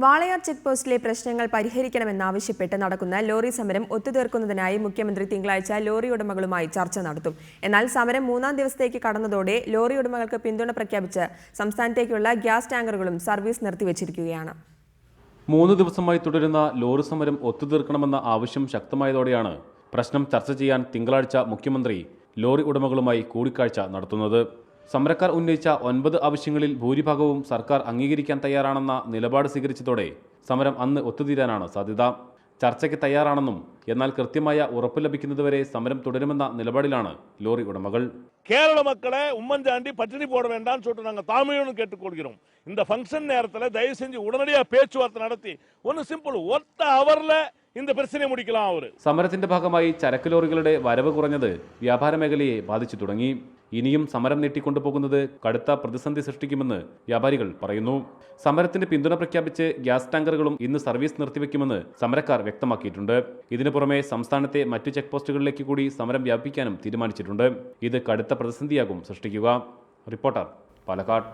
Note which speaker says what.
Speaker 1: Walayar check പോസ്റ്റിലെ പ്രശ്നങ്ങൾ പരിഹരിക്കണമെന്നാവശ്യപ്പെട്ട് നടക്കുന്ന lorry സമരം ഒത്തുതീർക്കുന്നതിനായി മുഖ്യമന്ത്രി തിങ്കളാഴ്ച ലോറി ഉടമകളുമായി ചർച്ച നടത്തും. എന്നാൽ സമരം 3-ാം ദിവസത്തേക്ക് കടന്നതോടെ ലോറി ഉടമകൾക്ക് പിന്തുണ പ്രഖ്യാപിച്ച് സംസ്ഥാനത്തേക്കുള്ള ഗ്യാസ് ടാങ്കറുകളും സർവീസ് നിർത്തിവച്ചിരിക്കുകയാണ്.
Speaker 2: 3 ദിവസമായി തുടരുന്ന ലോറി സമരം ഒത്തുതീർക്കണമെന്ന ആവശ്യം ശക്തമായതോടെയാണ് പ്രശ്നം ചർച്ച ചെയ്യാൻ തിങ്കളാഴ്ച മുഖ്യമന്ത്രി ലോറി ഉടമകളുമായി കൂടിക്കാഴ്ച നടത്തുന്നത്. സമരക്കാർ ഉന്നയിച്ച 9 ആവശ്യങ്ങളിൽ ഭൂരിഭാഗവും സർക്കാർ അംഗീകരിക്കാൻ തയ്യാറാണെന്ന നിലപാട് സ്വീകരിച്ചതോടെ സമരം അന്ന് ഒത്തുതീരാനാണ് സാധ്യത. ചർച്ചയ്ക്ക് തയ്യാറാണെന്നും എന്നാൽ കൃത്യമായ ഉറപ്പ് ലഭിക്കുന്നതുവരെ സമരം തുടരുമെന്ന നിലപാടിലാണ് ലോറി ഉടമകൾ.
Speaker 3: கேரள மக்களை உம்மன்சாண்டி பட்டினி போட வேண்டாம்னு சொல்லிட்டு நாங்கள் தாழ்மையோடு கேட்டுக்கொள்கிறோம். இந்த ஃபங்க்ஷன் நேரத்தில் தயவு செஞ்சு உடனடியாக பேச்சுவார்த்தை நடத்தி ஒன்று சிம்பிள் ஒத்த அவரில் இந்த பிரச்சனையை முடிக்கலாம்.
Speaker 2: സമരത്തിന്റെ ഭാഗമായി ചരക്ക് ലോറികളുടെ വരവ് കുറഞ്ഞത് വ്യാപാര മേഖലയെ ബാധിച്ചു തുടങ്ങി. ഇനിയും സമരം നീട്ടിക്കൊണ്ടുപോകുന്നത് കടുത്ത പ്രതിസന്ധി സൃഷ്ടിക്കുമെന്ന് വ്യാപാരികൾ പറയുന്നു. സമരത്തിന് പിന്തുണ പ്രഖ്യാപിച്ച് ഗ്യാസ് ടാങ്കറുകളും ഇന്ന് സർവീസ് നിർത്തിവെക്കുമെന്ന് സമരക്കാർ വ്യക്തമാക്കിയിട്ടുണ്ട്. ഇതിനു പുറമെ സംസ്ഥാനത്തെ മറ്റു ചെക്ക് പോസ്റ്റുകളിലേക്ക് കൂടി സമരം വ്യാപിപ്പിക്കാനും തീരുമാനിച്ചിട്ടുണ്ട്. ഇത് കടുത്ത പ്രതിസന്ധിയാകും സൃഷ്ടിക്കുക. റിപ്പോർട്ടർ, പാലക്കാട്.